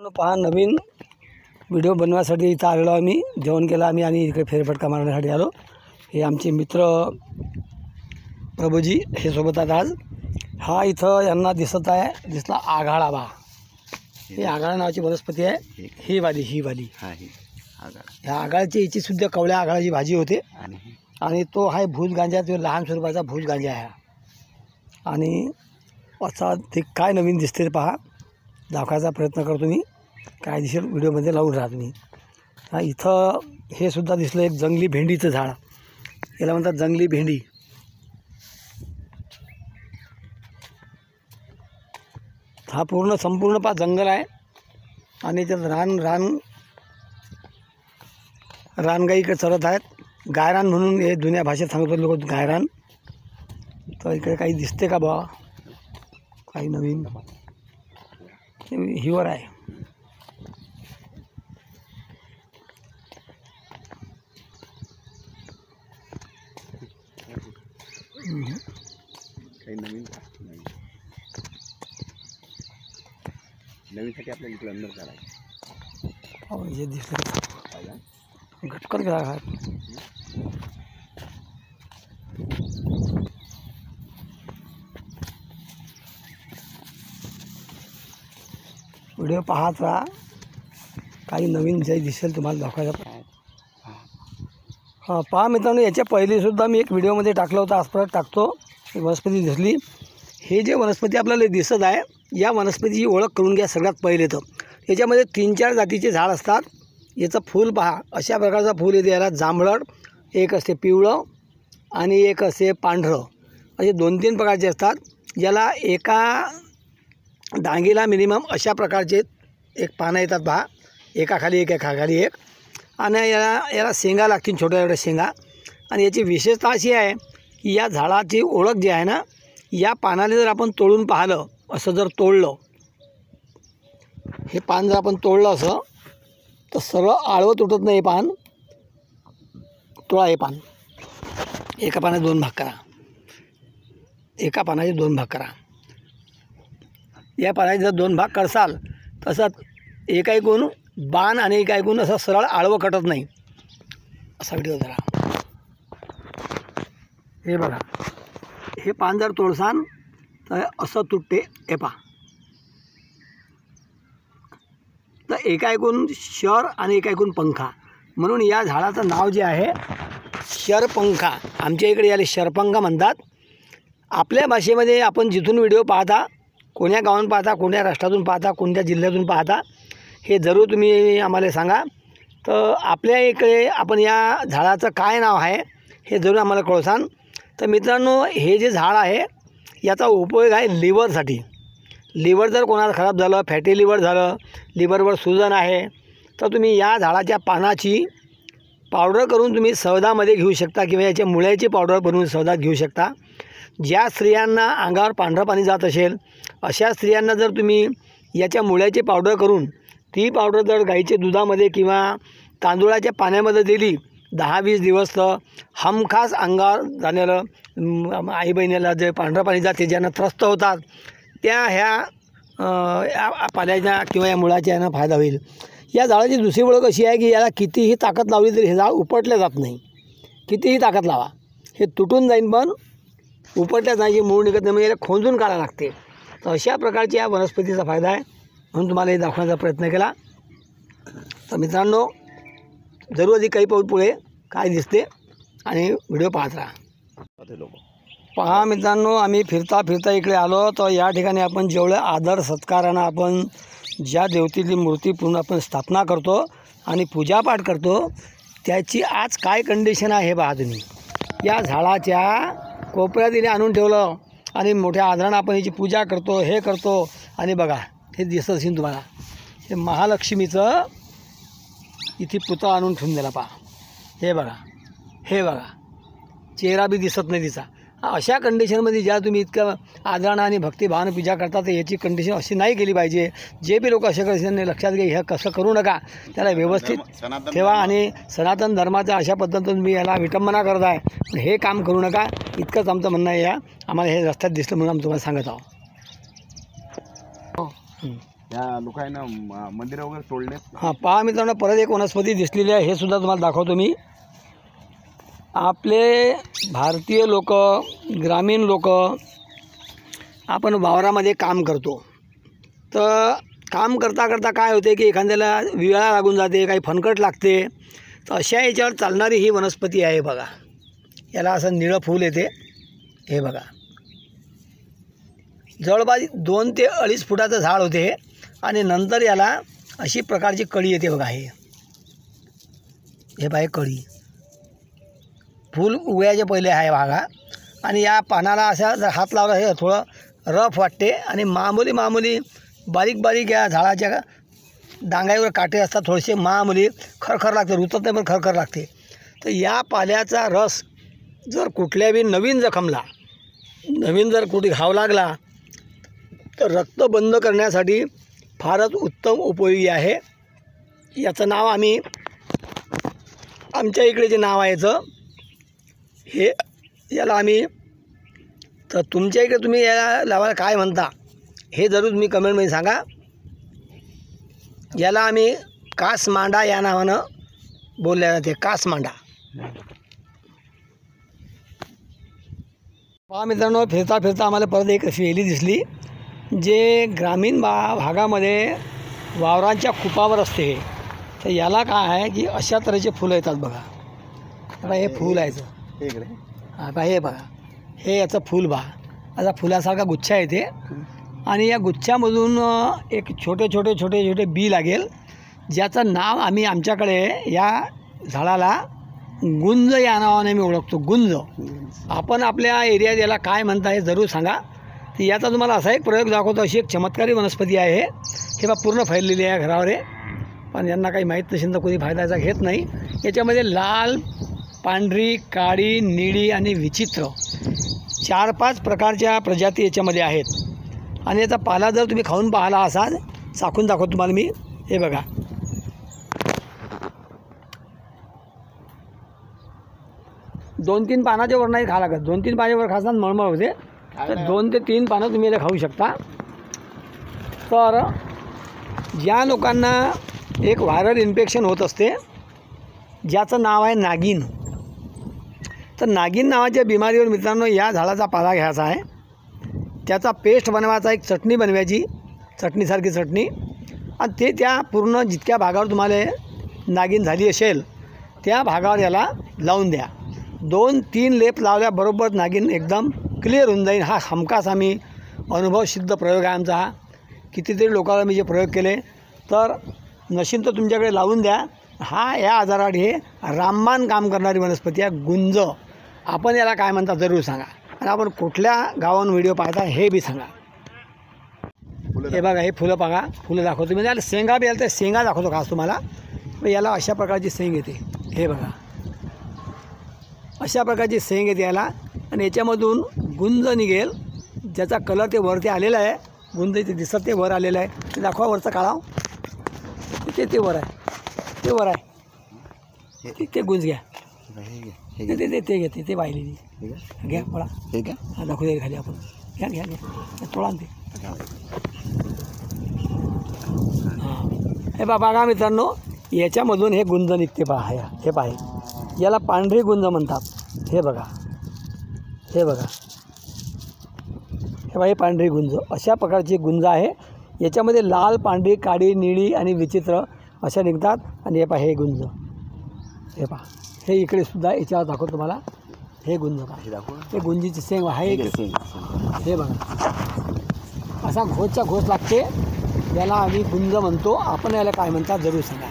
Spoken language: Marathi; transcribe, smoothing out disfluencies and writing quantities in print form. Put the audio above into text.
पहा नवीन व्हिडिओ बनवण्यासाठी इथं आलेलो आम्ही. जेवण केलं आम्ही आणि इकडे फेरफटका मारण्यासाठी आलो. हे आमचे मित्र प्रभूजी हे सोबत आहेत आज. हा इथं यांना दिसला आघाडा बा. ही आघाडा नावाची वनस्पती आहे. ही वाली ह्या आघाड्याची हिची सुद्धा कवळ्या आघाड्याची भाजी होते. आणि तो आहे भूज गांजा, तो लहान स्वरूपाचा भूज गांजा आहे. आणि असा ते काय नवीन दिसते पहा, दाखवायचा प्रयत्न करतो मी. काय दिसेल व्हिडिओमध्ये लावून राहा तुम्ही. इथं हे सुद्धा दिसलं एक जंगली भेंडीचं झाड. याला म्हणतात जंगली भेंडी. हा संपूर्ण पहा जंगल आहे. आणि त्यात रानगाई इकडे चरत आहेत. गायरान म्हणून हे जुन्या भाषेत सांगतो लोक, गायरान. तर इकडे काही दिसते का बा, काही नवीन हिवर आहे. काही नवीनसाठी आपल्याला इकडे अंदर काढायचं. हे दिसलं घटकर गेला हा. व्हिडिओ पाहत राहा, काही नवीन जे दिसेल तुम्हाला दाखवायचं. हां पहा मित्रांनो, याच्या पहिलेसुद्धा मी एक व्हिडिओमध्ये टाकलं होतं, आज परत टाकतो. वनस्पती दिसली. हे जे वनस्पती आपल्याला दिसत आहे, या वनस्पतीची ओळख करून घ्या. सगळ्यात पहिले तर याच्यामध्ये 3-4 जातीचे झाड असतात. याचं फूल पहा, अशा प्रकारचं फूल येते. याला जांभळट, एक असते पिवळं आणि एक असते पांढरं, असे 2-3 प्रकारचे असतात. ज्याला एका डांगीला मिनिमम अशा प्रकारचे एक पानं येतात पहा, एकाखाली एक. आणि याला शेंगा लागतील, छोट्या शेंगा. आणि याची विशेषता अशी आहे की या झाडाची ओळख जी आहे ना, या पानाला जर आपण तोडून पाहिलं, असं जर तोडलं, हे पान जर आपण तोडलं असं, तर सरळ आळवं तुटत नाही. हे पान तोडा. हे पान एका पानाचे 2 भाग करा. एका पानाचे 2 भाग करा. या पानाचे जर 2 भाग करसाल, तसं एक ऐकून बाण आणि एक ऐकून असं सरळ आळवं कटत नाही. असा व्हिडिओ जरा हे बघा. हे पान जर तोडसान तर असं तुटते. हे पहा. तर एका ऐकून शर आणि एका ऐकून पंखा, म्हणून या झाडाचं नाव जे आहे शरपंखा. आमच्या इकडे याला शरपंखा म्हणतात. आपल्या भाषेमध्ये आपण जिथून व्हिडिओ पाहता, कोण्या गावातून पाहता, कोण्या राष्ट्रातून पाहता, कोणत्या जिल्ह्यातून पाहता, हे जरूर तुम्ही आम्हाला सांगा. तर आपल्या इकडे आपण या झाडाचं काय नाव आहे हे जरूर आम्हाला कळसाल. तर मित्रांनो, हे जे झाड आहे याचा उपयोग आहे लिव्हरसाठी. लिव्हर जर कोणाला खराब झालं, फॅटी लिव्हर झालं, लिव्हरवर सूजन आहे, तर तुम्ही या झाडाच्या पानाची पावडर करून तुम्ही सौदामध्ये घेऊ शकता, किंवा याच्या मुळ्याची पावडर बनवून सौदात घेऊ शकता. ज्या स्त्रियांना अंगावर पांढरं पाणी जात असेल, अशा स्त्रियांना जर तुम्ही याच्या मुळ्याची पावडर करून, ती पावडर जर गाईच्या दुधामध्ये किंवा तांदूळाच्या पाण्यामध्ये दिली 10-20 दिवस, तर हमखास अंगावर झालेलं आई बहिणीला जे पांढरं पाणी जाते, ज्यांना त्रस्त होतात, त्या ह्या पाल्याच्या किंवा या मुळाच्या यांना फायदा होईल. या झाडाची दुसरी ओळख अशी आहे की याला कितीही ताकद लावली तरी हे झाड उपटलं जात नाही. कितीही ताकद लावा, हे तुटून जाईन, पण उपटल्या जायची मूळ निघत नाही. म्हणजे याला खोंजून काढायला लागते. तर अशा प्रकारची या वनस्पतीचा फायदा आहे, म्हणून तुम्हाला हे दाखवण्याचा प्रयत्न केला. तर मित्रांनो, जरूर आधी काही पाऊल पुढे काय दिसते आणि व्हिडिओ पाहत राहा. पहा मित्रांनो, आम्ही फिरता इकडे आलो. तर या ठिकाणी आपण जेवढं आदर सत्कारानं आपण ज्या देवतेची मूर्ती पूर्ण आपण स्थापना करतो आणि पूजापाठ करतो, त्याची आज काय कंडिशन आहे हे पहा तुम्ही. या झाडाच्या कोपऱ्यात तिने आणून ठेवलं आणि मोठ्या आदरानं आपण याची पूजा करतो, हे करतो. आणि बघा, हे दिसत असेल तुम्हाला, हे महालक्ष्मीचं इथे पुतळा आणून ठेवून दिला पहा. हे बघा, चेहरा बी दिसत नाही तिचा. अशा कंडिशनमध्ये ज्या तुम्ही इतकं आदरानं आणि भक्तिभावानं पूजा करता, तर याची कंडिशन अशी नाही केली पाहिजे. जे बी लोक अशा कंडिशनने लक्षात घ्या, हे कसं करू नका, त्याला व्यवस्थित ठेवा. आणि सनातन धर्माच्या अशा पद्धतीने तुम्ही याला विटंबना करत आहे, पण हे काम करू नका. इतकंच आमचं म्हणणं आहे. आम्हाला हे रस्त्यात दिसलं म्हणून आम्ही तुम्हाला सांगत आहोत. त्या लोकांना मंदिर वगैरे तोडले. हां पहा मित्रांनो, परत एक वनस्पती दिसलेली आहे, हे सुद्धा तुम्हाला दाखवतो मी. आपले भारतीय लोक, ग्रामीण लोक, आपण वावरामध्ये काम करतो, तर काम करता करता काय होते की एखाद्याला विळा लागून जाते, काही फनकट लागते, तर अशा याच्यावर चालणारी ही वनस्पती आहे बघा. याला असं निळं फूल येते, हे बघा. जवळपास 2 ते 2.5 फुटाचं झाड होते आणि नंतर याला अशी प्रकारची कळी येते बघा. हे पाहे कळी, फूल उगवायच्या पहिले आहे बघा. आणि या पानाला असा जर हात लावला हे थोडं रफ वाटते आणि मामूली बारीक बारीक या झाडाच्या डांगावर काटे असतात, थोडेसे मामूली खरखर लागते, रुतत नाही पण खरखर लागते. तर या पाल्याचा रस जर कुठल्याही नवीन जखमला, नवीन जर कुठे घाव लागला तर रक्त बंद करण्यासाठी फारच उत्तम उपयोगी आहे. याचं नाव आम्ही, आमच्या इकडे जे नाव आहे याचं, हे याला आम्ही, तर तुमच्या इकडे तुम्ही याला लावायला काय म्हणता हे जरूर तुम्ही कमेंटमध्ये सांगा. याला आम्ही कासमांडा या नावानं बोलल्या जाते, कासमांडा. पहा मित्रांनो, फिरता फिरता आम्हाला परत एक अशी वेली दिसली, जे ग्रामीण भागामध्ये वावरांच्या कुपावर असते. तर याला काय आहे की अशा तऱ्हेचे फुलं येतात बघा. आता हे फूल आहे आता, हे बघा, हे याचं फूल बघा, असा फुलासारखा गुच्छा येते आणि या गुच्छामधून एक छोटे छोटे छोटे छोटे बी लागेल, ज्याचं नाव आम्ही आमच्याकडे या झाडाला गुंज या नावाने मी ओळखतो. गुंज. आपण आपल्या एरियात याला काय म्हणता हे जरूर सांगा. तर याचा तुम्हाला असा एक प्रयोग दाखवतो. अशी एक चमत्कारी वनस्पती आहे. हे बा पूर्ण फैललेली आहे घरावर आहे, पण यांना काही माहीत नसेल तर कोणी फायद्याचा घेत नाही. याच्यामध्ये लाल, पांढरी, काळी, निळी आणि विचित्र 4-5 प्रकारच्या प्रजाती याच्यामध्ये आहेत. आणि याचा पाला जर तुम्ही खाऊन पाहिला असाल, चाखून दाखवतो तुम्हाला मी. हे बघा, 2-3 पानाच्या वर नाही खा लागत. 2-3 पानाच्या वर खासात मळमळ होते, तर 2 ते 3 पानं तुम्ही याला खाऊ शकता. तर ज्या लोकांना एक व्हायरल इन्फेक्शन होत असते, ज्याचं नाव आहे नागिन, तर नागिन नावाच्या बिमारीवर मित्रांनो या झाडाचा पाला घ्यायचा आहे, त्याचा पेस्ट बनवायचा, एक चटणी बनवायची, चटणीसारखी चटणी, आणि ते त्या पूर्ण जितक्या भागावर तुम्हाला नागिन झाली असेल त्या भागावर याला लावून द्या. 2-3 लेप लावल्याबरोबर नागिन एकदम क्लिअर होऊन जाईल. हा हमखास आम्ही अनुभवसिद्ध प्रयोग आहे आमचा हा. कितीतरी लोकांना मी जे प्रयोग केले, तर नशीब तर तुमच्याकडे लावून द्या. हा या आजारावर हे रामबाण काम करणारी वनस्पती आहे, गुंज. आपण याला काय म्हणता जरूर सांगा, आणि आपण कुठल्या गावाहून व्हिडिओ पाहता हे बी सांगा. हे बघा, हे फुलं बघा, फुलं दाखवतो मी. याला शेंगा बी, याला तर शेंगा दाखवतो खास तुम्हाला. याला अशा प्रकारची शेंग येते, हे बघा, अशा प्रकारची शेंग येते याला. आणि याच्यामधून गुंज निघेल, ज्याचा कलर ते वरती आलेला आहे. गुंज ते दिसत ते वर आलेलं आहे. ते दाखवा वरचं काढाव, ते वर आहे, ते वर आहे, ते गुंज घ्या, ते घेते, ते वाहिलेली घ्या, पळा, हे घ्या, हा दाखवू दे खाली आपण. घ्या घ्या घ्या, तोडा ते. हां, हे बघा मित्रांनो, याच्यामधून हे गुंज निघते पहा. हे पाहे, याला पांढरी गुंज म्हणतात. हे बघा, हे बघा, हे पांढरी गुंज, अशा प्रकारची गुंज आहे. याच्यामध्ये लाल, पांढरी, काळी, निळी आणि विचित्र अशा निघतात. आणि हे पहा, हे गुंज, हे पहा, हे इकडे सुद्धा याच्यावर दाखवतो तुम्हाला. हे गुंज पहा, हे गुंजीची शेंग आहे. हे बघा, असा घोसच्या घोस लागते, याला आम्ही गुंज म्हणतो. आपण याला काय म्हणतात जरूर सांगा.